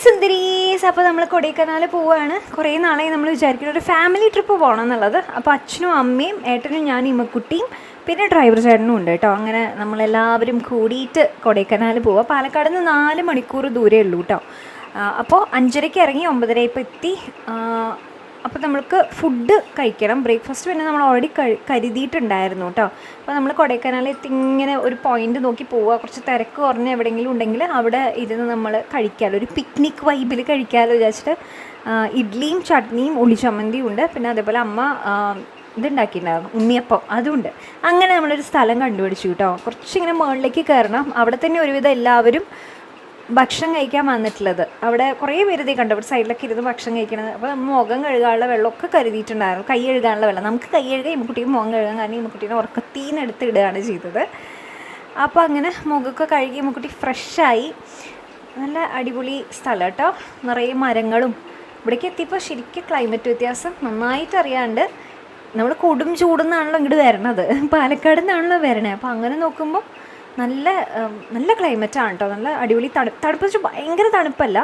സുന്ദരീസ്. അപ്പോൾ നമ്മൾ കൊടൈക്കനാൽ പോവുകയാണ്. കുറേ നാളായി നമ്മൾ വിചാരിക്കുന്നത് ഒരു ഫാമിലി ട്രിപ്പ് പോകണം എന്നുള്ളത്. അപ്പോൾ അച്ഛനും അമ്മയും ഏട്ടനും ഞാൻ ഇമ്മക്കുട്ടിയും പിന്നെ ഡ്രൈവർ ചേട്ടനും ഉണ്ട് കേട്ടോ. അങ്ങനെ നമ്മളെല്ലാവരും കൂടിയിട്ട് കൊടൈക്കനാൽ പോവുക. പാലക്കാട് നിന്ന് 4 മണിക്കൂർ ദൂരമേ ഉള്ളൂ കേട്ടോ. അപ്പോൾ 5:30 ഇറങ്ങി 9:30 ഇപ്പോൾ എത്തി. അപ്പോൾ നമ്മൾക്ക് ഫുഡ് കഴിക്കണം. ബ്രേക്ക്ഫാസ്റ്റ് പിന്നെ നമ്മൾ ഓൾറെഡി കരുതിയിട്ടുണ്ടായിരുന്നു കേട്ടോ. അപ്പോൾ നമ്മൾ കൊടൈക്കനാൽ എത്തി ഇങ്ങനെ ഒരു പോയിന്റ് നോക്കി പോവുക. കുറച്ച് തിരക്ക് കുറഞ്ഞ് എവിടെയെങ്കിലും ഉണ്ടെങ്കിൽ അവിടെ ഇരുന്ന് നമ്മൾ കഴിക്കാമല്ലോ, ഒരു പിക്നിക് വൈബിൽ കഴിക്കാമല്ലോ വിചാരിച്ചിട്ട് ഇഡ്ഡലിയും ചട്നിയും ഉള്ളിച്ചമ്മന്തിയും ഉണ്ട്. പിന്നെ അതേപോലെ അമ്മ ഇതുണ്ടാക്കിയിട്ടുണ്ടായിരുന്നു, ഉണ്ണിയപ്പം, അതുണ്ട്. അങ്ങനെ നമ്മളൊരു സ്ഥലം കണ്ടുപിടിച്ചു കേട്ടോ. കുറച്ചിങ്ങനെ മുകളിലേക്ക് കയറണം. അവിടെ തന്നെ ഒരുവിധം എല്ലാവരും ഭക്ഷണം കഴിക്കാൻ വന്നിട്ടുള്ളത്. അവിടെ കുറേ പേര് ഇതേ കണ്ടു, അവിടെ സൈഡിലൊക്കെ ഇരുന്ന് ഭക്ഷണം കഴിക്കണത്. അപ്പോൾ നമ്മൾ മുഖം കഴുകാനുള്ള വെള്ളമൊക്കെ കരുതിയിട്ടുണ്ടായിരുന്നു, കൈ കഴുകാനുള്ള വെള്ളം. നമുക്ക് കൈ കഴുകാൻ ഇമ്മക്കുട്ടിക്ക് മുഖം കഴുകാൻ, കാരണം ഇമ്മക്കുട്ടീനെ ഉറക്കത്തീന്ന് എടുത്ത് ഇടുകയാണ് ചെയ്തത്. അപ്പോൾ അങ്ങനെ മുഖമൊക്കെ കഴുകി ഇമ്മക്കുട്ടി ഫ്രഷായി. നല്ല അടിപൊളി സ്ഥലം കേട്ടോ, നിറയെ മരങ്ങളും. ഇവിടേക്ക് എത്തിയപ്പോൾ ശരിക്കും ക്ലൈമറ്റ് വ്യത്യാസം നന്നായിട്ട് അറിയാണ്ട്. നമ്മൾ കൊടും ചൂടുന്നാണല്ലോ ഇങ്ങോട്ട് വരണത്, പാലക്കാട് നിന്നാണല്ലോ വരണേ. അപ്പോൾ അങ്ങനെ നോക്കുമ്പോൾ നല്ല നല്ല ക്ലൈമറ്റാണ് കേട്ടോ. നല്ല അടിപൊളി തണുപ്പ് വെച്ചാൽ ഭയങ്കര തണുപ്പല്ല,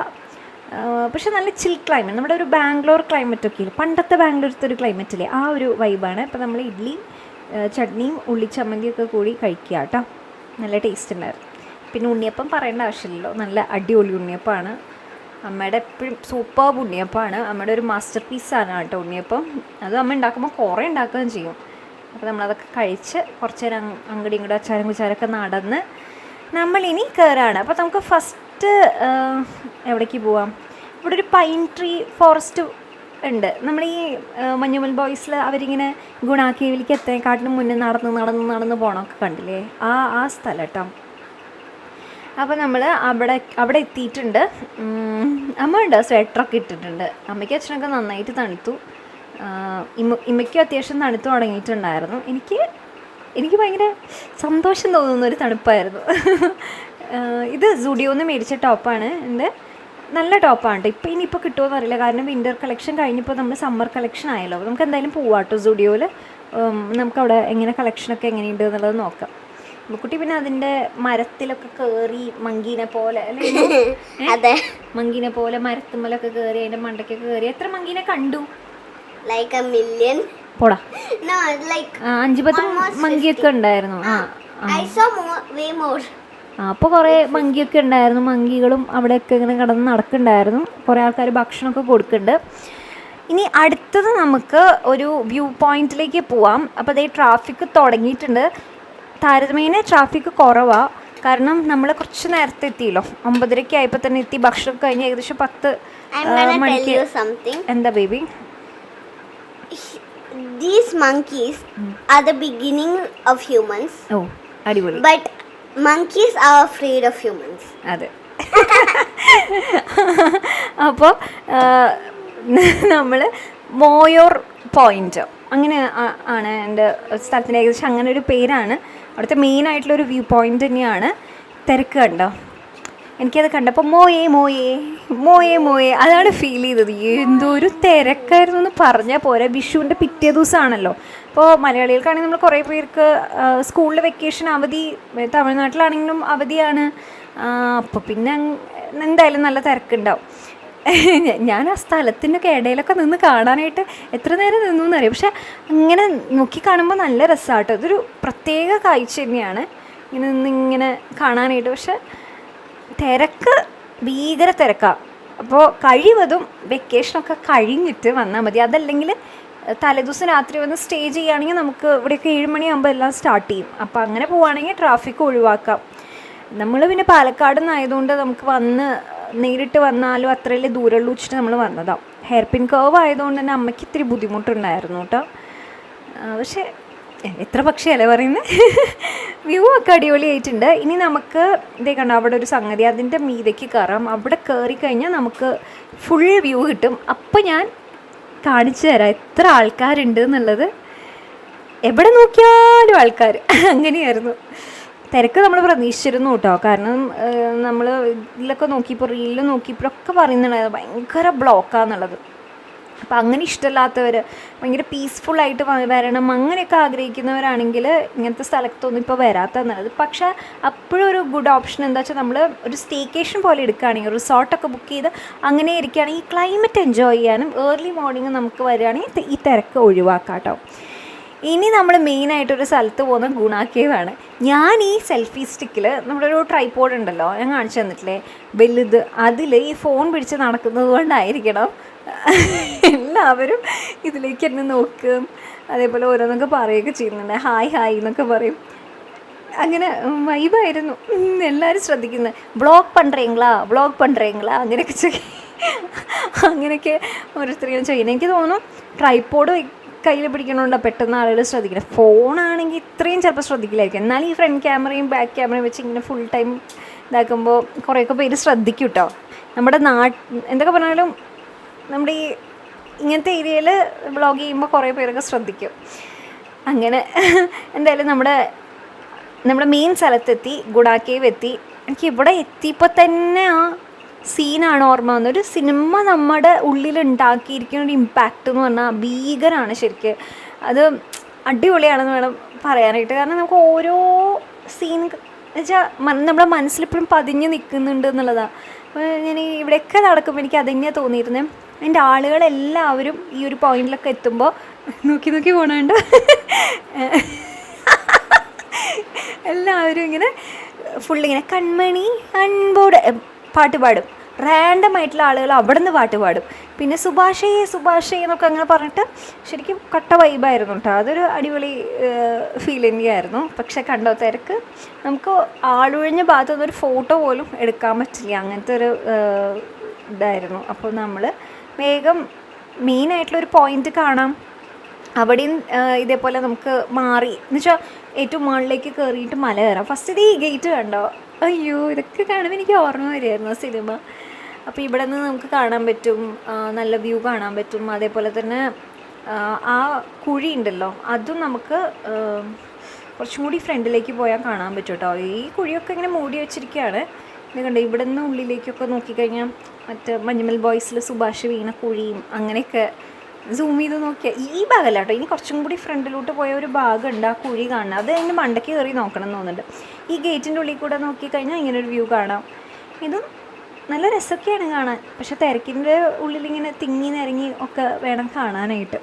പക്ഷെ നല്ല ചിൽ ക്ലൈമറ്റ്. നമ്മുടെ ഒരു ബാംഗ്ലൂർ ക്ലൈമറ്റൊക്കെ ഇല്ലേ, പണ്ടത്തെ ബാംഗ്ലൂരത്തെ ഒരു ക്ലൈമറ്റില്ലേ, ആ ഒരു വൈബാണ്. അപ്പോൾ നമ്മൾ ഇഡ്ഡലിയും ചട്നിയും ഉള്ളിച്ചമ്മന്തിയൊക്കെ കൂടി കഴിക്കുക കേട്ടോ. നല്ല ടേസ്റ്റ് ഉണ്ടായിരുന്നു. പിന്നെ ഉണ്ണിയപ്പം പറയേണ്ട ആവശ്യമില്ലല്ലോ, നല്ല അടിപൊളി ഉണ്ണിയപ്പമാണ്. അമ്മയുടെ എപ്പോഴും സൂപ്പർബ് ഉണ്ണിയപ്പമാണ്. അമ്മയുടെ ഒരു മാസ്റ്റർ പീസാണ് കേട്ടോ ഉണ്ണിയപ്പം. അത് അമ്മ ഉണ്ടാക്കുമ്പോൾ കുറേ ഉണ്ടാക്കുകയും ചെയ്യും. അപ്പോൾ നമ്മളതൊക്കെ കഴിച്ച് കുറച്ച് നേരം അങ്ങോട്ടും ഇങ്ങോട്ടും അച്ചാരം കുച്ചാരൊക്കെ നടന്ന് നമ്മളിനി കയറാണ്. അപ്പോൾ നമുക്ക് ഫസ്റ്റ് എവിടേക്ക് പോവാം? ഇവിടെ ഒരു പൈൻ ട്രീ ഫോറസ്റ്റ് ഉണ്ട്. നമ്മൾ ഈ മഞ്ഞുമൽ ബോയ്സിൽ അവരിങ്ങനെ ഗുണ കേവിലേക്ക് എത്തേക്കാട്ടിനും മുന്നേ നടന്ന് പോകണമൊക്കെ കണ്ടില്ലേ, ആ സ്ഥലം കേട്ടോ. അപ്പോൾ നമ്മൾ അവിടെ എത്തിയിട്ടുണ്ട്. അമ്മ ഉണ്ട്, സ്വെറ്ററൊക്കെ ഇട്ടിട്ടുണ്ട്. അമ്മയ്ക്ക് അച്ഛനൊക്കെ നന്നായിട്ട് തണുത്തു. ഇമ്മയ്ക്കും അത്യാവശ്യം തണുത്ത് തുടങ്ങിയിട്ടുണ്ടായിരുന്നു. എനിക്ക് ഭയങ്കര സന്തോഷം തോന്നുന്നൊരു തണുപ്പായിരുന്നു. ഇത് സുഡിയോന്ന് മേടിച്ച ടോപ്പാണ്. നല്ല ടോപ്പാണ് കേട്ടോ. ഇനിയിപ്പോൾ കിട്ടുമോ എന്നറിയില്ല, കാരണം വിൻ്റർ കളക്ഷൻ കഴിഞ്ഞപ്പോൾ നമ്മൾ സമ്മർ കളക്ഷൻ ആയല്ലോ. നമുക്ക് എന്തായാലും പോവാം കേട്ടോ സുഡിയോയിൽ. നമുക്കവിടെ എങ്ങനെ കളക്ഷനൊക്കെ എങ്ങനെയുണ്ട് എന്നുള്ളത് നോക്കാം. കുട്ടി പിന്നെ അതിൻ്റെ മരത്തിലൊക്കെ കയറി മങ്കീനെ പോലെ അല്ലേ, മങ്കീനെ പോലെ മരത്തുമ്മലൊക്കെ കയറി അതിൻ്റെ മണ്ടയ്ക്കൊക്കെ കയറി. എത്ര മങ്കീനെ കണ്ടു? Like a million. പോടാ, No, like 5-10 മങ്കിയൊക്കെ ഉണ്ടായിരുന്നു. I saw way more. അപ്പോൾ കുറേ മങ്കിയൊക്കെ ഉണ്ടായിരുന്നു. മങ്കികളും അവിടെയൊക്കെ ഇങ്ങനെ കിടന്ന് നടക്കുന്നുണ്ടായിരുന്നു. കുറേ ആൾക്കാർ ഭക്ഷണമൊക്കെ കൊടുക്കുന്നുണ്ട്. ഇനി അടുത്തത് നമുക്ക് ഒരു വ്യൂ പോയിന്റിലേക്ക് പോവാം. അപ്പോൾ അതേ ട്രാഫിക് തുടങ്ങിയിട്ടുണ്ട്. താരതമ്യേന ട്രാഫിക് കുറവാണ്, കാരണം നമ്മൾ കുറച്ച് നേരത്തെ എത്തിയല്ലോ. 9:30 ആയപ്പോൾ തന്നെ എത്തി. ഭക്ഷണം കഴിഞ്ഞ് ഏകദേശം 10 മണിക്ക്. എന്താ baby? These monkeys are the beginning of humans. Oh, അടിപൊളി. But monkeys are afraid of humans. അതെ. അപ്പോൾ നമ്മൾ മോയോർ പോയിന്റ് അങ്ങനെ ആണ് എൻ്റെ സ്ഥലത്തിൻ്റെ, ഏകദേശം അങ്ങനെ ഒരു പേരാണ്. അവിടുത്തെ മെയിനായിട്ടുള്ളൊരു വ്യൂ പോയിന്റ് തന്നെയാണ്. തിരക്ക് കണ്ടോ? എനിക്കത് കണ്ടപ്പോൾ മോയേ മോയേ മോയേ മോയേ അതാണ് ഫീൽ ചെയ്തത്. എന്തോ ഒരു തിരക്കായിരുന്നു എന്ന് പറഞ്ഞാൽ പോരാ. വിഷുവിൻ്റെ പിറ്റേ ദിവസമാണല്ലോ. അപ്പോൾ മലയാളികൾക്കാണെങ്കിൽ നമ്മൾ കുറേ പേർക്ക് സ്കൂളിൽ വെക്കേഷൻ അവധി, തമിഴ്നാട്ടിലാണെങ്കിലും അവധിയാണ്. അപ്പോൾ പിന്നെ എന്തായാലും നല്ല തിരക്കുണ്ടാവും. ഞാൻ ആ സ്ഥലത്തിൻ്റെ ഇടയിലൊക്കെ നിന്ന് കാണാനായിട്ട് എത്ര നേരം നിന്നു എന്നറിയാം. പക്ഷെ അങ്ങനെ നോക്കി കാണുമ്പോൾ നല്ല രസമാണ് കേട്ടോ. ഇതൊരു പ്രത്യേക കാഴ്ച തന്നെയാണ് ഇങ്ങനെ നിന്നിങ്ങനെ കാണാനായിട്ട്. പക്ഷെ തിരക്ക് ഭീകര തിരക്കാണ്. അപ്പോൾ കഴിവതും വെക്കേഷനൊക്കെ കഴിഞ്ഞിട്ട് വന്നാൽ മതി. അതല്ലെങ്കിൽ തലേദിവസം രാത്രി വന്ന് സ്റ്റേ ചെയ്യുകയാണെങ്കിൽ നമുക്ക് ഇവിടെയൊക്കെ 7 മണിയാകുമ്പോൾ എല്ലാം സ്റ്റാർട്ട് ചെയ്യും. അപ്പോൾ അങ്ങനെ പോവുകയാണെങ്കിൽ ട്രാഫിക്ക് ഒഴിവാക്കാം. നമ്മൾ പിന്നെ പാലക്കാട് നിന്നായതുകൊണ്ട് നമുക്ക് നേരിട്ട് വന്നാലും അത്രയല്ലേ ദൂരമുള്ളൂ വെച്ചിട്ട് നമ്മൾ വന്നതാണ്. ഹെയർ പിൻ കർവ് ആയതുകൊണ്ട് തന്നെ അമ്മയ്ക്ക് ഇത്തിരി ബുദ്ധിമുട്ടുണ്ടായിരുന്നു കേട്ടോ. പക്ഷേ എത്ര പക്ഷേ പറയുന്നത്. വ്യൂ ഒക്കെ അടിപൊളിയായിട്ടുണ്ട്. ഇനി നമുക്ക് ഇതേ കണ്ടോ, അവിടെ ഒരു സംഗതി, അതിൻ്റെ മീതയ്ക്ക് കയറാം. അവിടെ കയറി കഴിഞ്ഞാൽ നമുക്ക് ഫുൾ വ്യൂ കിട്ടും. അപ്പോൾ ഞാൻ കാണിച്ചു തരാം എത്ര ആൾക്കാരുണ്ട് എന്നുള്ളത്. എവിടെ നോക്കിയാലും ആൾക്കാർ, അങ്ങനെയായിരുന്നു. തിരക്ക് നമ്മൾ പ്രതീക്ഷിച്ചിരുന്നു കേട്ടോ, കാരണം നമ്മൾ ഇതിലൊക്കെ നോക്കിയപ്പോൾ റീലിൽ നോക്കിയപ്പോഴൊക്കെ പറയുന്നുണ്ടായിരുന്നു ഭയങ്കര ബ്ലോക്കാന്നുള്ളത്. അപ്പം അങ്ങനെ ഇഷ്ടമില്ലാത്തവർ ഭയങ്കര പീസ്ഫുള്ളായിട്ട് വരണം അങ്ങനെയൊക്കെ ആഗ്രഹിക്കുന്നവരാണെങ്കിൽ ഇങ്ങനത്തെ സ്ഥലത്തൊന്നും ഇപ്പോൾ വരാത്തത് നല്ലത്. പക്ഷേ അപ്പോഴും ഒരു ഗുഡ് ഓപ്ഷൻ എന്താ വെച്ചാൽ നമ്മൾ ഒരു സ്റ്റേക്കേഷൻ പോലെ എടുക്കുകയാണെങ്കിൽ റിസോർട്ടൊക്കെ ബുക്ക് ചെയ്ത് അങ്ങനെ ഇരിക്കുകയാണെങ്കിൽ ഈ ക്ലൈമറ്റ് എൻജോയ് ചെയ്യാനും ഏർലി മോർണിംഗ് നമുക്ക് വരികയാണെങ്കിൽ ഈ തിരക്ക് ഒഴിവാക്കാം കേട്ടോ. ഇനി നമ്മൾ മെയിനായിട്ടൊരു സ്ഥലത്ത് പോകുന്ന ഗുണ കേവാണ്. ഞാൻ ഈ സെൽഫി സ്റ്റിക്കിൽ നമ്മുടെ ഒരു ട്രൈപോഡ് ഉണ്ടല്ലോ, ഞാൻ കാണിച്ചു തന്നിട്ടില്ലേ വലുത്, അതിൽ ഈ ഫോൺ പിടിച്ച് നടക്കുന്നത് കൊണ്ടായിരിക്കണം എല്ലാവരും ഇതിലേക്ക് എന്നെ നോക്കും, അതേപോലെ ഓരോന്നൊക്കെ പറയുകയൊക്കെ ചെയ്യുന്നുണ്ട്, ഹായ് ഹായ് എന്നൊക്കെ പറയും. അങ്ങനെ വൈബായിരുന്നു. എല്ലാവരും ശ്രദ്ധിക്കുന്നത് വ്ളോഗ് പണ്ടുറീങ്ങളാ അങ്ങനെയൊക്കെ ഓരോരുത്തരും ചെയ്യുന്നത്. എനിക്ക് തോന്നുന്നു ട്രൈപോഡ് കയ്യിൽ പിടിക്കണോണ്ടാണ് പെട്ടെന്ന് ആളുകൾ ശ്രദ്ധിക്കണം. ഫോണാണെങ്കിൽ ഇത്രയും ചിലപ്പോൾ ശ്രദ്ധിക്കില്ലായിരിക്കും. എന്നാലും ഈ ഫ്രണ്ട് ക്യാമറയും ബാക്ക് ക്യാമറയും വെച്ച് ഇങ്ങനെ ഫുൾ ടൈം ഇതാക്കുമ്പോൾ കുറേയൊക്കെ പേര് ശ്രദ്ധിക്കും കേട്ടോ. നമ്മുടെ എന്തൊക്കെ പറഞ്ഞാലും നമ്മുടെ ഈ ഇങ്ങനത്തെ ഏരിയയിൽ വ്ളോഗ് ചെയ്യുമ്പോൾ കുറേ പേരൊക്കെ ശ്രദ്ധിക്കും. അങ്ങനെ എന്തായാലും നമ്മുടെ മെയിൻ സ്ഥലത്തെത്തി, ഗുഡ കേവ് എത്തി. എനിക്ക് ഇവിടെ എത്തിയപ്പോൾ തന്നെ ആ സീനാണ് ഓർമ്മ വന്നത്. ഒരു സിനിമ നമ്മുടെ ഉള്ളിൽ ഉണ്ടാക്കിയിരിക്കുന്ന ഒരു ഇമ്പാക്റ്റ് എന്ന് പറഞ്ഞാൽ ഭീകരമാണ് ശരിക്ക്. അത് അടിപൊളിയാണെന്ന് വേണം പറയാനായിട്ട്. കാരണം നമുക്ക് ഓരോ സീൻ വെച്ചാൽ നമ്മുടെ മനസ്സിലിപ്പോഴും പതിഞ്ഞ് നിൽക്കുന്നുണ്ട് എന്നുള്ളതാണ്. അപ്പോൾ ഞാൻ ഇവിടെയൊക്കെ നടക്കുമ്പോൾ എനിക്ക് അതന്നെയാണ് തോന്നിയിരുന്നത്. എൻ്റെ ആളുകളെല്ലാവരും ഈ ഒരു പോയിന്റിലൊക്കെ എത്തുമ്പോൾ നോക്കി പോകണുണ്ട്. എല്ലാവരും ഇങ്ങനെ ഫുള്ളിങ്ങനെ കൺമണി അൻപോട് പാട്ട് പാടും. റാൻഡം ആയിട്ടുള്ള ആളുകൾ അവിടെ നിന്ന് പാട്ട് പാടും. പിന്നെ സുഭാഷേ എന്നൊക്കെ അങ്ങനെ പറഞ്ഞിട്ട് ശരിക്കും കട്ട വൈബായിരുന്നു കേട്ടോ. അതൊരു അടിപൊളി ഫീലിംഗ് ആയിരുന്നു. പക്ഷെ കണ്ടോ തിരക്ക്, നമുക്ക് ആളൊഴിഞ്ഞ ഭാഗത്തുനിന്ന് ഒരു ഫോട്ടോ പോലും എടുക്കാൻ പറ്റില്ല, അങ്ങനത്തെ ഒരു ഇതായിരുന്നു. അപ്പോൾ നമ്മൾ വേഗം മെയിനായിട്ടുള്ളൊരു പോയിൻ്റ് കാണാം. അവിടെയും ഇതേപോലെ നമുക്ക് മാറി എന്ന് വെച്ചാൽ ഏറ്റവും മുകളിലേക്ക് കയറിയിട്ട് മല കയറാം. ഫസ്റ്റ് ഇത് ഈ ഗേറ്റ് കണ്ടോ, അയ്യോ ഇതൊക്കെ കാണുമ്പോൾ എനിക്ക് ഓർമ്മ വരുമായിരുന്നു സിനിമ. അപ്പോൾ ഇവിടെ നിന്ന് നമുക്ക് കാണാൻ പറ്റും, നല്ല വ്യൂ കാണാൻ പറ്റും. അതേപോലെ തന്നെ ആ കുഴി ഉണ്ടല്ലോ അതും നമുക്ക് കുറച്ചും കൂടി ഫ്രണ്ടിലേക്ക് പോയാൽ കാണാൻ പറ്റും കേട്ടോ. ഈ കുഴിയൊക്കെ ഇങ്ങനെ മൂടി വെച്ചിരിക്കുകയാണ്. ഇത് കണ്ടോ, ഇവിടെ നിന്ന് ഉള്ളിലേക്കൊക്കെ നോക്കിക്കഴിഞ്ഞാൽ മറ്റേ മഞ്ഞുമൽ ബോയ്സിൽ സുഭാഷ് വീണ കുഴിയും അങ്ങനെയൊക്കെ സൂം ചെയ്ത് നോക്കിയാൽ ഈ ഭാഗമല്ല കേട്ടോ, ഇനി കുറച്ചും കൂടി ഫ്രണ്ടിലോട്ട് പോയ ഒരു ഭാഗമുണ്ട് ആ കുഴി കാണാൻ. അത് അതിൻ്റെ മണ്ടയ്ക്ക് കയറി നോക്കണം എന്ന് തോന്നുന്നുണ്ട്. ഈ ഗേറ്റിൻ്റെ ഉള്ളിൽ കൂടെ നോക്കിക്കഴിഞ്ഞാൽ ഇങ്ങനൊരു വ്യൂ കാണാം. ഇതും നല്ല രസമൊക്കെയാണ് കാണാൻ. പക്ഷെ തിരക്കിൻ്റെ ഉള്ളിലിങ്ങനെ തിങ്ങി നിരങ്ങി ഒക്കെ വേണം കാണാനായിട്ട്.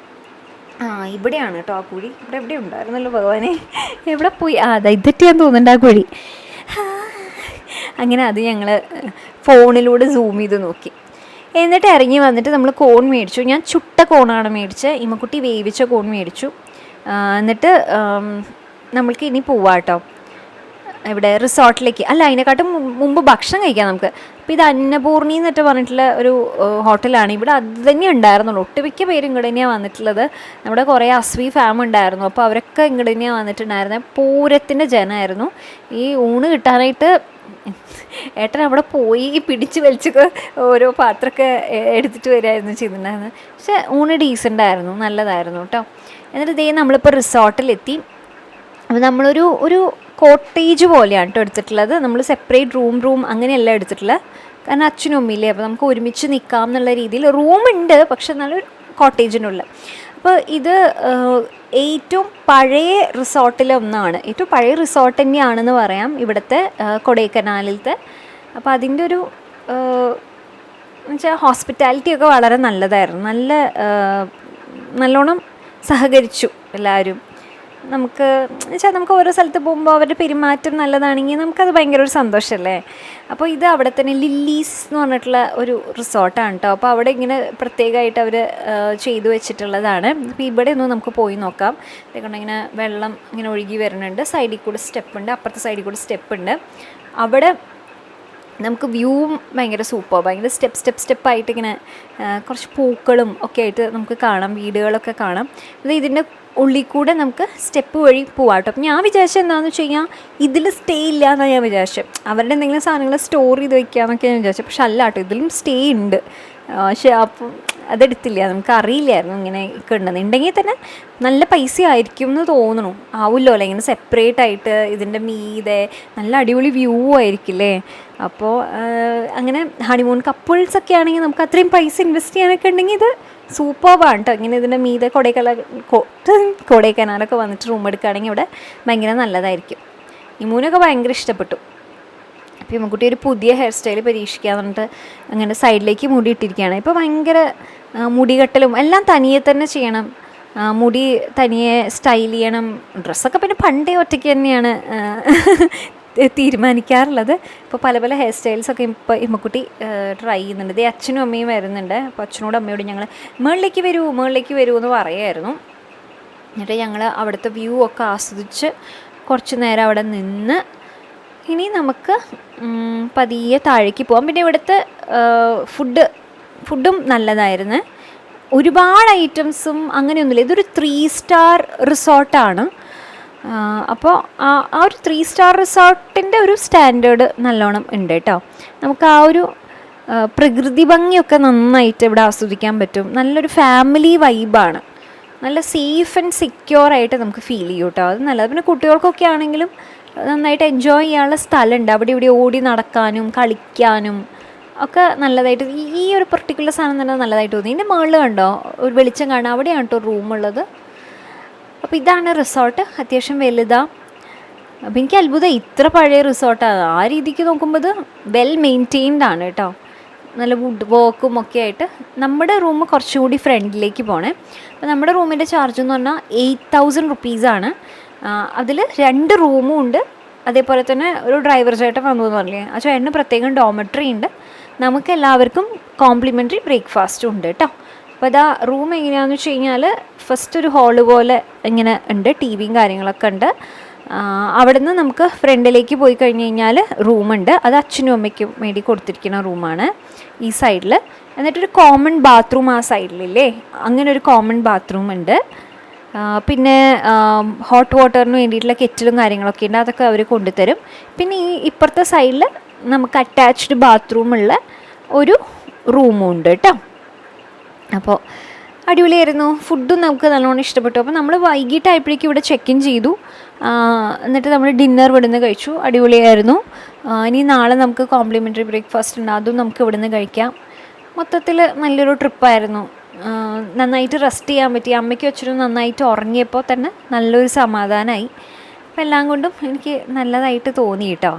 ഇവിടെയാണ് കേട്ടോ ആ കുഴി. ഇവിടെ എവിടെ ഉണ്ടായിരുന്നല്ലോ ഭഗവാനെ, എവിടെ പോയി? അതാ ഇതെറ്റിയാന്ന് തോന്നുന്നുണ്ട് ആ കുഴി. അങ്ങനെ അത് ഞങ്ങൾ ഫോണിലൂടെ സൂം ചെയ്ത് നോക്കി. എന്നിട്ട് ഇറങ്ങി വന്നിട്ട് നമ്മൾ കോൺ മേടിച്ചു. ഞാൻ ചുട്ട കോണാണ് മേടിച്ചത്, ഇമ്മക്കുട്ടി വേവിച്ച കോൺ മേടിച്ചു. എന്നിട്ട് നമ്മൾക്ക് ഇനി പോവാം കേട്ടോ ഇവിടെ റിസോർട്ടിലേക്ക്. അല്ല, അതിനെക്കാട്ടും മുമ്പ് ഭക്ഷണം കഴിക്കാം നമുക്ക്. അപ്പോൾ ഇത് അന്നപൂർണി എന്നിട്ട് പറഞ്ഞിട്ടുള്ള ഒരു ഹോട്ടലാണ്. ഇവിടെ അത് തന്നെ ഉണ്ടായിരുന്നുള്ളൂ. ഒട്ടുമിക്ക പേരും ഇങ്ങോട്ട് തന്നെയാണ് വന്നിട്ടുള്ളത്. നമ്മുടെ കുറേ അസ്വി ഫാം ഉണ്ടായിരുന്നു, അപ്പോൾ അവരൊക്കെ ഇങ്ങോട്ട് തന്നെയാണ് വന്നിട്ടുണ്ടായിരുന്നത്. പൂരത്തിൻ്റെ ജനമായിരുന്നു. ഈ ഊണ് കിട്ടാനായിട്ട് ഏട്ടൻ അവിടെ പോയി പിടിച്ച് വലിച്ചൊക്കെ ഓരോ പാത്രമൊക്കെ എടുത്തിട്ട് വരികയായിരുന്നു ചെയ്തിട്ടുണ്ടായിരുന്നത്. പക്ഷേ ഊണ് ഡീസൻ്റ് ആയിരുന്നു, നല്ലതായിരുന്നു കേട്ടോ. എന്നിട്ട് ഇതേ നമ്മളിപ്പോൾ റിസോർട്ടിലെത്തി. അപ്പോൾ നമ്മളൊരു കോട്ടേജ് പോലെയാണ് കേട്ടോ എടുത്തിട്ടുള്ളത്. നമ്മൾ സെപ്പറേറ്റ് റൂം അങ്ങനെയല്ല എടുത്തിട്ടുള്ളത്. കാരണം അച്ഛനും അമ്മയില്ലേ, അപ്പോൾ നമുക്ക് ഒരുമിച്ച് നിൽക്കാം എന്നുള്ള രീതിയിൽ റൂമുണ്ട്, പക്ഷെ നല്ലൊരു കോട്ടേജിനുള്ള. അപ്പോൾ ഇത് ഏറ്റവും പഴയ റിസോർട്ടിലൊന്നാണ്. ഏറ്റവും പഴയ റിസോർട്ട് തന്നെയാണെന്ന് പറയാം ഇവിടുത്തെ കൊടൈക്കനാലിലത്തെ. അപ്പോൾ അതിൻ്റെ ഒരു എന്നുവെച്ചാൽ ഹോസ്പിറ്റാലിറ്റി ഒക്കെ വളരെ നല്ലതായിരുന്നു. നല്ലോണം സഹകരിച്ചു എല്ലാവരും. നമുക്ക് എന്നുവെച്ചാൽ നമുക്ക് ഓരോ സ്ഥലത്ത് പോകുമ്പോൾ അവരുടെ പെരുമാറ്റം നല്ലതാണെങ്കിൽ നമുക്കത് ഭയങ്കര ഒരു സന്തോഷമല്ലേ. അപ്പോൾ ഇത് അവിടെ തന്നെ ലില്ലീസ് എന്ന് പറഞ്ഞിട്ടുള്ള ഒരു റിസോർട്ടാണ് കേട്ടോ. അപ്പോൾ അവിടെ ഇങ്ങനെ പ്രത്യേകമായിട്ട് അവർ ചെയ്തു വെച്ചിട്ടുള്ളതാണ്. അപ്പോൾ ഇവിടെ ഒന്ന് നമുക്ക് പോയി നോക്കാം. ഇതുകൊണ്ട് ഇങ്ങനെ വെള്ളം ഇങ്ങനെ ഒഴുകി വരുന്നുണ്ട്. സൈഡിൽ കൂടെ സ്റ്റെപ്പുണ്ട്, അപ്പുറത്തെ സൈഡിൽ കൂടെ സ്റ്റെപ്പുണ്ട്. അവിടെ നമുക്ക് വ്യൂവും ഭയങ്കര സൂപ്പർ, ഭയങ്കര സ്റ്റെപ്പായിട്ട് ഇങ്ങനെ കുറച്ച് പൂക്കളും ഒക്കെ ആയിട്ട് നമുക്ക് കാണാം, വീടുകളൊക്കെ കാണാം. ഇതിൻ്റെ ഉള്ളിൽ കൂടെ നമുക്ക് സ്റ്റെപ്പ് വഴി പോവാം കേട്ടോ. അപ്പം ഞാൻ വിചാരിച്ചത് എന്താണെന്ന് വെച്ച് കഴിഞ്ഞാൽ ഇതിൽ സ്റ്റേ ഇല്ല എന്നാണ് ഞാൻ വിചാരിച്ചത്. അവരുടെ എന്തെങ്കിലും സാധനങ്ങൾ സ്റ്റോർ ചെയ്ത് വയ്ക്കാമെന്നൊക്കെ ഞാൻ വിചാരിച്ചത്. പക്ഷെ അല്ല കേട്ടോ, ഇതിലും സ്റ്റേ ഉണ്ട്. പക്ഷെ അപ്പം അതെടുത്തില്ല, നമുക്ക് അറിയില്ലായിരുന്നു ഇങ്ങനെ ഉണ്ടെന്ന്. ഉണ്ടെങ്കിൽ തന്നെ നല്ല പൈസ ആയിരിക്കും എന്ന് തോന്നുന്നു. ആവുമല്ലോ അല്ലേ ഇങ്ങനെ സെപ്പറേറ്റ് ആയിട്ട് ഇതിൻ്റെ മീതെ നല്ല അടിപൊളി വ്യൂ ആയിരിക്കില്ലേ. അപ്പോൾ അങ്ങനെ ഹണിമൂൺ കപ്പിൾസൊക്കെ ആണെങ്കിൽ നമുക്ക് അത്രയും പൈസ ഇൻവെസ്റ്റ് ചെയ്യാനൊക്കെ ഉണ്ടെങ്കിൽ ഇത് സൂപ്പർബാണ് കേട്ടോ. ഇങ്ങനെ ഇതിൻ്റെ മീതെ കൊടൈക്കനാലൊക്കെ വന്നിട്ട് റൂം എടുക്കുകയാണെങ്കിൽ ഇവിടെ ഭയങ്കര നല്ലതായിരിക്കും. ഇമൂനൊക്കെ ഭയങ്കര ഇഷ്ടപ്പെട്ടു. അപ്പോൾ ഇമ്മക്കുട്ടി ഒരു പുതിയ ഹെയർ സ്റ്റൈൽ പരീക്ഷിക്കാന്ന് പറഞ്ഞിട്ട് അങ്ങനെ സൈഡിലേക്ക് മുടി ഇട്ടിരിക്കുകയാണ്. ഇപ്പോൾ ഭയങ്കര മുടി കെട്ടലും എല്ലാം തനിയെ തന്നെ ചെയ്യണം, മുടി തനിയെ സ്റ്റൈൽ ചെയ്യണം. ഡ്രസ്സൊക്കെ പിന്നെ പണ്ടേ ഒറ്റയ്ക്ക് തന്നെയാണ് തീരുമാനിക്കാറുള്ളത്. ഇപ്പോൾ പല പല ഹെയർ സ്റ്റൈൽസൊക്കെ ഇപ്പോൾ ഇമ്മക്കുട്ടി ട്രൈ ചെയ്യുന്നുണ്ട്. ഇതേ അച്ഛനും അമ്മയും വരുന്നുണ്ട്. അപ്പോൾ അച്ഛനോടും അമ്മയോടും ഞങ്ങൾ മുകളിലേക്ക് വരൂ എന്ന് പറയായിരുന്നു. എന്നിട്ട് ഞങ്ങൾ അവിടുത്തെ വ്യൂ ഒക്കെ ആസ്വദിച്ച് കുറച്ച് നേരം അവിടെ നിന്ന് ഇനി നമുക്ക് പതിയെ താഴേക്ക് പോകാം. പിന്നെ ഇവിടുത്തെ ഫുഡും നല്ലതായിരുന്നു. ഒരുപാട് ഐറ്റംസും അങ്ങനെയൊന്നുമില്ല. ഇതൊരു 3 സ്റ്റാർ റിസോർട്ടാണ്. അപ്പോൾ ആ ഒരു 3 സ്റ്റാർ റിസോർട്ടിൻ്റെ ഒരു സ്റ്റാൻഡേർഡ് നല്ലോണം ഉണ്ട് കേട്ടോ. നമുക്ക് ആ ഒരു പ്രകൃതി ഭംഗിയൊക്കെ നന്നായിട്ട് ഇവിടെ ആസ്വദിക്കാൻ പറ്റും. നല്ലൊരു ഫാമിലി വൈബാണ്. നല്ല സേഫ് ആൻഡ് സെക്യൂർ ആയിട്ട് നമുക്ക് ഫീൽ ചെയ്യും കേട്ടോ. അത് നല്ലത്. പിന്നെ കുട്ടികൾക്കൊക്കെ ആണെങ്കിലും നന്നായിട്ട് എൻജോയ് ചെയ്യാനുള്ള സ്ഥലമുണ്ട്. അവിടെ ഇവിടെ ഓടി നടക്കാനും കളിക്കാനും ഒക്കെ നല്ലതായിട്ട് ഈ ഒരു പെർട്ടിക്കുലർ സാധനം തന്നെ നല്ലതായിട്ട് തോന്നി. ഇതിൻ്റെ മുകളിൽ കണ്ടോ ഒരു വെളിച്ചം കാണാം, അവിടെയാണ് കേട്ടോ റൂമുള്ളത്. അപ്പോൾ ഇതാണ് റിസോർട്ട്, അത്യാവശ്യം വലുതാണ്. അപ്പോൾ എനിക്ക് അത്ഭുതം ഇത്ര പഴയ റിസോർട്ടാണ്. ആ രീതിക്ക് നോക്കുമ്പോൾ ഇത് വെൽ മെയിൻറ്റെയിൻഡ് ആണ് കേട്ടോ. നല്ല വുഡ് വർക്കും ഒക്കെ ആയിട്ട്. നമ്മുടെ റൂം കുറച്ചുകൂടി ഫ്രണ്ടിലേക്ക് പോകണേ. അപ്പോൾ നമ്മുടെ റൂമിൻ്റെ ചാർജ് എന്ന് പറഞ്ഞാൽ 8000 റുപ്പീസാണ്. അതിൽ 2 റൂമും ഉണ്ട്. അതേപോലെ തന്നെ ഒരു ഡ്രൈവർ ചേട്ടൻ വന്നു എന്ന് പറഞ്ഞില്ലേ, ആ ചേട്ടന് പ്രത്യേകം ഡോമെട്രി ഉണ്ട്. നമുക്ക് എല്ലാവർക്കും കോംപ്ലിമെൻ്ററി ബ്രേക്ക്ഫാസ്റ്റും ഉണ്ട് കേട്ടോ. അപ്പോൾ അതാ റൂം എങ്ങനെയാണെന്ന് വെച്ച് കഴിഞ്ഞാൽ ഫസ്റ്റ് ഒരു ഹാള് പോലെ ഇങ്ങനെ ഉണ്ട്, ടി വിയും കാര്യങ്ങളൊക്കെ ഉണ്ട്. അവിടെ നിന്ന് നമുക്ക് ഫ്രണ്ടിലേക്ക് പോയി കഴിഞ്ഞ് കഴിഞ്ഞാൽ റൂമുണ്ട്. അത് അച്ഛനും അമ്മയ്ക്കും വേണ്ടി കൊടുത്തിരിക്കുന്ന റൂമാണ് ഈ സൈഡിൽ. എന്നിട്ടൊരു കോമൺ ബാത്റൂം ആ സൈഡിലില്ലേ, അങ്ങനെ ഒരു കോമൺ ബാത്റൂം ഉണ്ട്. പിന്നെ ഹോട്ട് വാട്ടറിന് വേണ്ടിയിട്ടുള്ള കെറ്റിലും കാര്യങ്ങളൊക്കെ ഉണ്ട്, അതൊക്കെ അവർ കൊണ്ടുതരും. പിന്നെ ഈ ഇപ്പുറത്തെ സൈഡിൽ നമുക്ക് അറ്റാച്ച്ഡ് ബാത്റൂമുള്ള ഒരു റൂമും ഉണ്ട് കേട്ടോ. അപ്പോൾ അടിപൊളിയായിരുന്നു. ഫുഡും നമുക്ക് നല്ലോണം ഇഷ്ടപ്പെട്ടു. അപ്പോൾ നമ്മൾ വൈകിട്ടായപ്പോഴേക്കും ഇവിടെ ചെക്ക് ഇൻ ചെയ്തു. എന്നിട്ട് നമ്മൾ ഡിന്നർ ഇവിടുന്ന് കഴിച്ചു. അടിപൊളിയായിരുന്നു. ഇനി നാളെ നമുക്ക് കോംപ്ലിമെൻ്ററി ബ്രേക്ക്ഫാസ്റ്റ് ഉണ്ട്, അതും നമുക്ക് ഇവിടുന്ന് കഴിക്കാം. മൊത്തത്തിൽ നല്ലൊരു ട്രിപ്പായിരുന്നു. നന്നായിട്ട് റെസ്റ്റ് ചെയ്യാൻ പറ്റി. അമ്മയ്ക്ക് അച്ഛനും നന്നായിട്ട് ഉറങ്ങിയപ്പോൾ തന്നെ നല്ലൊരു സമാധാനമായി. അപ്പം എല്ലാം കൊണ്ടും എനിക്ക് നല്ലതായിട്ട് തോന്നി കേട്ടോ.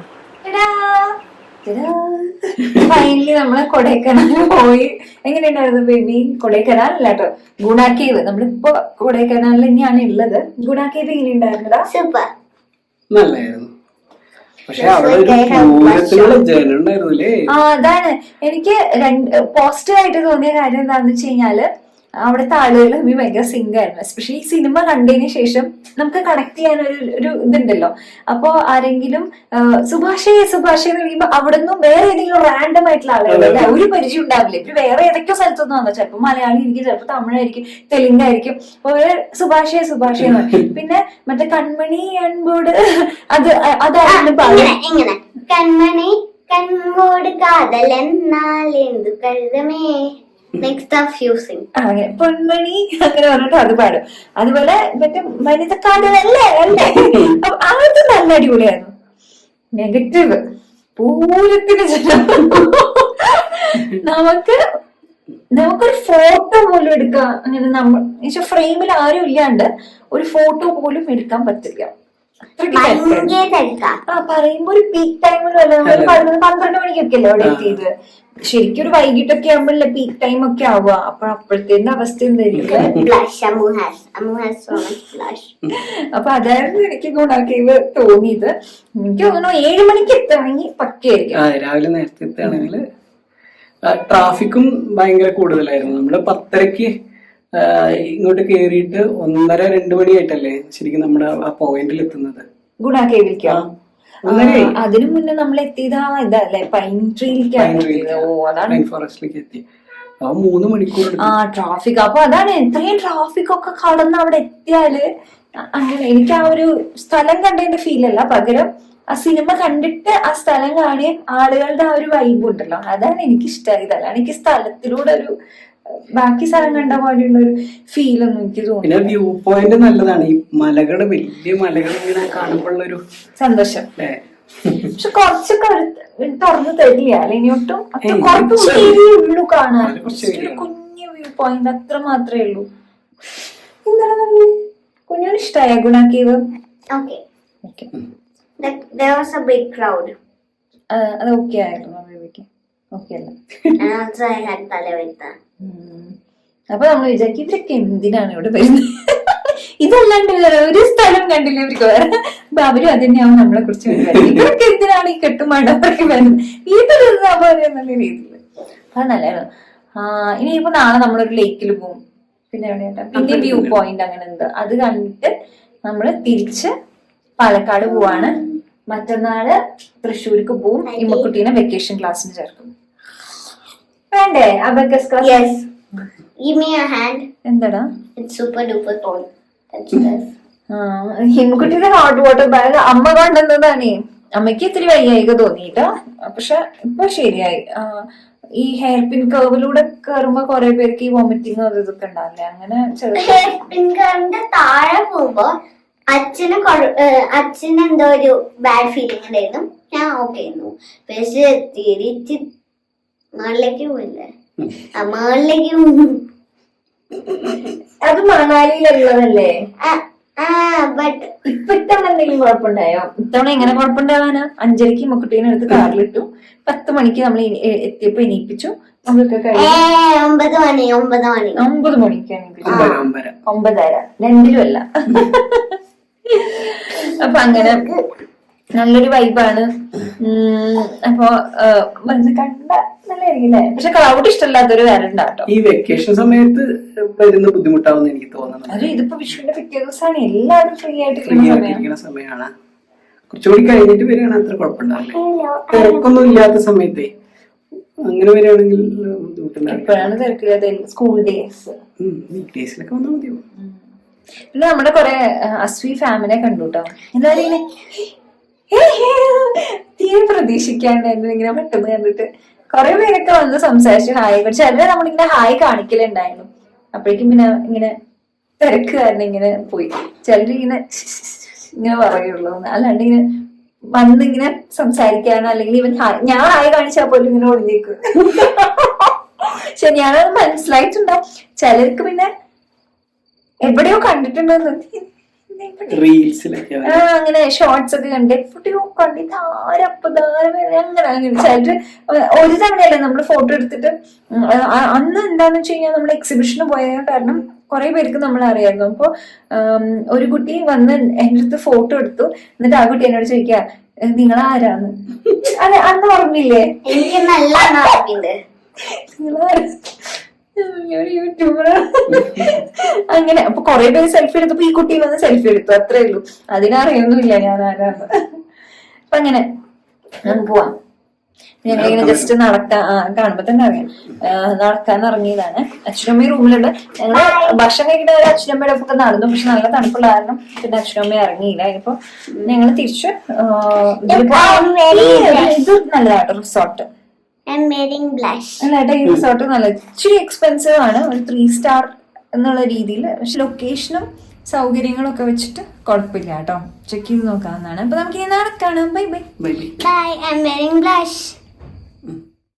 ഫൈനലി നമ്മള് കൊടൈക്കനാൽ പോയി. എങ്ങനെയുണ്ടായിരുന്നു ബേബി? കൊടൈക്കനാൽ അല്ല കേട്ടോ, ഗുണ കേവ്. നമ്മളിപ്പോ കൊടൈക്കനാലിൽ തന്നെയാണ് ഉള്ളത്. ഗുണ കേവ് എങ്ങനെയുണ്ടായിരുന്നടാ? സൂപ്പർ, നല്ലായിരുന്നു. പക്ഷെ അവിടെ ദൂരത്തിലുള്ള ജനം ഉണ്ടായിരുന്നില്ലേ? അതാണ് എനിക്ക് പോസിറ്റീവായിട്ട് തോന്നിയ കാര്യം എന്താണെന്ന് വെച്ച് കഴിഞ്ഞാല് അവിടുത്തെ ആളുകൾ ഭയങ്കര സിംഗായിരുന്നു. എസ്പെഷ്യലി സിനിമ കണ്ടതിന് ശേഷം നമുക്ക് കണക്ട് ചെയ്യാൻ ഒരു ഇതുണ്ടല്ലോ. അപ്പൊ ആരെങ്കിലും സുഭാഷേ എന്ന് വിളിക്കുമ്പോ അവിടെ നിന്നും വേറെ ഏതെങ്കിലും റാൻഡം ആയിട്ടുള്ള ആളുകളല്ല, ഒരു പരിചയം ഉണ്ടാവില്ല. ഇപ്പൊ വേറെ ഏതൊക്കെയോ സ്ഥലത്തൊന്നും വന്നോ, ചിലപ്പോൾ മലയാളി ആയിരിക്കും, ചിലപ്പോൾ തമിഴായിരിക്കും, തെലുങ്കായിരിക്കും. സുഭാഷേ എന്ന് പറയും. പിന്നെ മറ്റേ കൺമണി അൻപോട് അതായിരുന്നു കൺമണി കൺമോട് കാതലെന്നാൽ എന്തു കഴുതമേ പൊന്മണി അങ്ങനെ പറഞ്ഞിട്ട് അത് പാടും. അതുപോലെ മറ്റേ വനിതക്കാടുകളല്ലേ അല്ലേ, അത് നല്ല അടിപൊളിയായിരുന്നു. നെഗറ്റീവ് പൂരത്തിന് നമുക്കൊരു ഫോട്ടോ പോലും എടുക്കാം. അങ്ങനെ നമ്മൾ ഫ്രെയിമിൽ ആരും ഇല്ലാണ്ട് ഒരു ഫോട്ടോ പോലും എടുക്കാൻ പറ്റില്ല. പറയുമ്പോ ഒരു പീക്ക് ടൈമിൽ വല്ല നമ്മൾ 12 മണിക്കൊക്കെ അല്ലേ അവിടെ എത്തിയത്. ശരിക്കും ഒരു വൈകിട്ടൊക്കെ ആകുമ്പോഴല്ലേ പീക്ക് ടൈം ഒക്കെ ആവുക. അപ്പൊ അപ്പോഴത്തേന്റെ അവസ്ഥ എന്തായിരിക്കും? അപ്പൊ അതായിരുന്നു എനിക്ക് ഗുണ കേവ് തോന്നിയത്. എനിക്ക് തോന്നുന്നു 7 മണിക്ക് എത്തുകയാണെങ്കിൽ പക്കയായിരിക്കും. രാവിലെ നേരത്തെ എത്തുകയാണെങ്കിൽ. ട്രാഫിക്കും ഭയങ്കര കൂടുതലായിരുന്നു. നമ്മള് 10:30 ഇങ്ങോട്ട് കേറിയിട്ട് 1:30-2 മണിയായിട്ടല്ലേ ശരിക്കും നമ്മുടെ ആ പോയിന്റിൽ എത്തുന്നത്, ഗുണ കേവിലേക്കോ? അതിനു മുന്നേ നമ്മൾ എത്തിയതാ ഇതല്ലേ, പൈൻ ട്രീയിലേക്കാണ്. ഫോറസ്റ്റിലേക്ക് എത്തി. അവ 3 മണിക്കൂർ ആ ട്രാഫിക്. അപ്പൊ അതാണ്, എത്രയും ട്രാഫിക് ഒക്കെ കടന്ന് അവിടെ എത്തിയാല് അങ്ങനെ എനിക്ക് ആ ഒരു സ്ഥലം കണ്ടതിന്റെ ഫീൽ അല്ല, പകരം ആ സിനിമ കണ്ടിട്ട് ആ സ്ഥലം കാണി ആളുകളുടെ ആ ഒരു വൈബ് ഉണ്ടല്ലോ, അതാണ് എനിക്ക് ഇഷ്ടമായത്. അല്ലാണ്ട് എനിക്ക് സ്ഥലത്തിലൂടെ ഒരു ബാക്കി സ്ഥലം കണ്ട പോലെയുള്ള ഒരു ഫീൽ ഒന്നും എനിക്ക് തോന്നുന്നു. പിന്നെ വ്യൂ പോയിന്റ് നല്ലതാണ്, ഈ മലകള് വലിയ മലകൾ ഇങ്ങനെ കാണുമ്പോഴുള്ളൊരു സന്തോഷം. അല്ലേ? പക്ഷെ കുറച്ചൊക്കെ തുറന്നു തരില്ല അല്ലെ, ഇനിയൊട്ടും കുറച്ച് ഉള്ളു കാണാൻ, ഒരു കുഞ്ഞു വ്യൂ പോയിന്റ് അത്ര മാത്രമേ ഉള്ളൂ. എന്താണ് കുഞ്ഞിന് ഇഷ്ടായ Guna cave? Okay. There was a big crowd. അത് ഓക്കെ ആയിരുന്നു ബേബിക്ക്? ഓക്കെ അല്ല. And also I had തലവേദന. അപ്പൊ നമ്മൾ വിചാരിക്കും ഇവരൊക്കെ എന്തിനാണ് ഇവിടെ വരുന്നത്, ഇതല്ലാണ്ട് വേറെ ഒരു സ്ഥലം കണ്ടില്ല ഇവർക്ക് വേറെ. അപ്പൊ അവരും അത് തന്നെയാവും നമ്മളെ കുറിച്ച് ഇവരൊക്കെ എന്തിനാണ് ഈ കെട്ടുമാണ്ടവർക്ക് വരുന്നത്, വീട്ടിലിരുന്നാ പോലെ എന്നുള്ള രീതിയിൽ. അത് നല്ലതാണ്. ഇനിയിപ്പോ നാളെ നമ്മളൊരു ലേക്കിൽ പോകും, പിന്നെ എവിടെയാ പിന്നെ വ്യൂ പോയിന്റ് അങ്ങനെ എന്താ അത് കണ്ടിട്ട് നമ്മള് തിരിച്ച് പാലക്കാട് പോവാണ്. മറ്റന്നാള് തൃശ്ശൂർക്ക് പോവും, ഇമ്മക്കുട്ടീനെ വെക്കേഷൻ ക്ലാസ്സിന് ചേർക്കും. വേണ്ടേ അബക്കസ് class? Yes. Give me your hand. എന്താടാ? It's super duper tall. That's this. ഇമ്മക്കുട്ടിയുടെ ഹോട്ട് വാട്ടർ ബാഗ് അമ്മ കൊണ്ടുവന്നതാണ്. അമ്മയ്ക്ക് ഇത്തിരി വയ്യായിക തോന്നിട്ടോ, പക്ഷെ ഇപ്പൊ ശരിയായി. ഈ ഹെയർ പിൻ കർവിലൂടെ കയറുമ്പോ കുറെ പേർക്ക് ഈ വോമിറ്റിംഗ് ഇതൊക്കെ ഉണ്ടാവില്ലേ, അങ്ങനെ ഹെയർ പിൻ കർവിന്റെ താഴെ പോകുമ്പോ അച്ഛന് എന്തോ ഒരു ബാഡ് ഫീലിംഗ് ഉണ്ടായിരുന്നു. ഞാൻ ഓക്കെ ആയിരുന്നു. പക്ഷെ തിരിച്ച് മുകളിലേക്ക് പോയില്ലേ, മുകളിലേക്ക് അത് മണാലിയിലുള്ളതല്ലേ? ബട്ട് ഇപ്പൊ ഇത്തവണ എന്തെങ്കിലും കുഴപ്പമുണ്ടായോ? ഇത്തവണ എങ്ങനെ കുഴപ്പമുണ്ടാവാനാ? 5:30 ഇമ്മക്കുട്ടീനെ എടുത്ത് കാറിലിട്ടു, 10 മണിക്ക് നമ്മൾ എത്തിയപ്പോ എണീപ്പിച്ചു. നമ്മളൊക്കെ കഴിഞ്ഞു 9 മണി 9 മണിക്കാണ് 9:30 രണ്ടിലും അല്ല. അപ്പൊ അങ്ങനെ നല്ലൊരു വൈബാണ്. അപ്പൊ കണ്ട നല്ലായിരിക്കില്ലേ? പക്ഷെ ക്രൗഡ് ഇഷ്ടമല്ലാത്തൊരു വരണ്ടാട്ടോ. ഈ വെക്കേഷൻ സമയത്ത് വരുന്ന ബുദ്ധിമുട്ടാവുന്ന എനിക്ക് തോന്നുന്നത്. അത് ഇതിപ്പോ വിഷുവിന്റെ പിറ്റേ ദിവസമാണ്, എല്ലാവരും ഫ്രീ ആയിട്ട് സമയമാണ്. കുറച്ചുകൂടി കഴിഞ്ഞിട്ട് വരികയാണ് അത്ര കുഴപ്പമുണ്ടാവില്ല. തിരക്കൊന്നും ഇല്ലാത്ത സമയത്തേ അങ്ങനെ വരികയാണെങ്കിൽ ബുദ്ധിമുട്ടുണ്ടാവില്ല. എപ്പോഴാണ് തിരക്കില്ലാത്ത? സ്കൂൾ ഡേയ്സ്, വീക്ക് ഡേയ്സിലൊക്കെ വന്നാൽ മതിയോ. പിന്നെ നമ്മുടെ കൊറേ അസ്വി ഫാമിലിയെ കണ്ടുട്ടോ. എന്തായാലും ഇങ്ങനെ തീരെ പ്രതീക്ഷിക്കാണ്ടായിരുന്നു ഇങ്ങനെ പെട്ടെന്ന് കണ്ടിട്ട്. കുറെ പേരൊക്കെ വന്ന് സംസാരിച്ചു, ഹായ്. പക്ഷെ ചിലരെ നമ്മളിങ്ങനെ ഹായ് കാണിക്കലുണ്ടായിരുന്നു, അപ്പോഴേക്കും പിന്നെ ഇങ്ങനെ തിരക്ക് കാരണം ഇങ്ങനെ പോയി. ചിലരിങ്ങനെ ഇങ്ങനെ പറയുള്ളൂ, അല്ലാണ്ട് ഇങ്ങനെ വന്നിങ്ങനെ സംസാരിക്കാനോ അല്ലെങ്കിൽ ഇവൻ ഞാൻ ഹായ് കാണിച്ചാൽ പോലും ഇങ്ങനെ ഒളിഞ്ഞേക്കും. പക്ഷെ ഞാനത് മനസ്സിലായിട്ടുണ്ടാവും. ചിലർക്ക് പിന്നെ എവിടെയോ കണ്ടിട്ടുണ്ടോ അങ്ങനെ ഷോർട്സ് ഒക്കെ കണ്ട് എവിടെയോ കണ്ടിട്ട് അങ്ങനെ ചിലര് ഒരു തവണയല്ലേ നമ്മള് ഫോട്ടോ എടുത്തിട്ട്. അന്ന് എന്താന്ന് വെച്ച് കഴിഞ്ഞാൽ നമ്മൾ എക്സിബിഷന് പോയ കാരണം കുറെ പേർക്ക് നമ്മൾ അറിയായിരുന്നു. അപ്പൊ ഒരു കുട്ടി വന്ന് എന്റെ അടുത്ത് ഫോട്ടോ എടുത്തു, എന്നിട്ട് ആ കുട്ടി എന്നോട് ചോദിക്കാ നിങ്ങൾ ആരാന്ന്. അതെ, അന്ന് ഓർമ്മയില്ലേ? എനിക്ക് നല്ല ഓർമ്മയുണ്ട്. യൂട്യൂബർ അങ്ങനെ. അപ്പൊ കുറെ പേര് സെൽഫി എടുത്തപ്പോ ഈ കുട്ടി വന്ന് സെൽഫി എടുത്തു, അത്രേ ഉള്ളൂ. അതിനറിയൊന്നുമില്ല ഞാൻ ആരാന്ന്. അപ്പൊ അങ്ങനെ നമുക്ക് പോവാം. ഞങ്ങളിങ്ങനെ ജസ്റ്റ് കാണുമ്പോ തന്നെ അറിയാം, നടക്കാൻ ഇറങ്ങിയതാണ്. അച്ഛനമ്മ റൂമിലുണ്ട്. ഞങ്ങള് ഭക്ഷണം കഴിക്കുന്ന ഒരു അച്ഛനമ്മയുടെ ഒപ്പം നടന്നു, പക്ഷെ നല്ല തണുപ്പുള്ള കാരണം പിന്നെ അച്ഛനമ്മ ഇറങ്ങിയില്ല. ഇനിയിപ്പോ ഞങ്ങള് തിരിച്ച് ഇത് നല്ലതാട്ടോ റിസോർട്ട്. അല്ല ഈ റിസോർട്ട് നല്ല ഇച്ചിരി എക്സ്പെൻസീവ് ആണ്, ഒരു 3 സ്റ്റാർ എന്നുള്ള രീതിയിൽ. പക്ഷെ ലൊക്കേഷനും സൗകര്യങ്ങളും ഒക്കെ വെച്ചിട്ട് കുഴപ്പമില്ല കേട്ടോ. ചെക്ക് ചെയ്ത് നോക്കാവുന്നതാണ്. അപ്പൊ നമുക്ക് ഇനി നാളെ കാണാം. Bye bye. Bye. I'm wearing blush.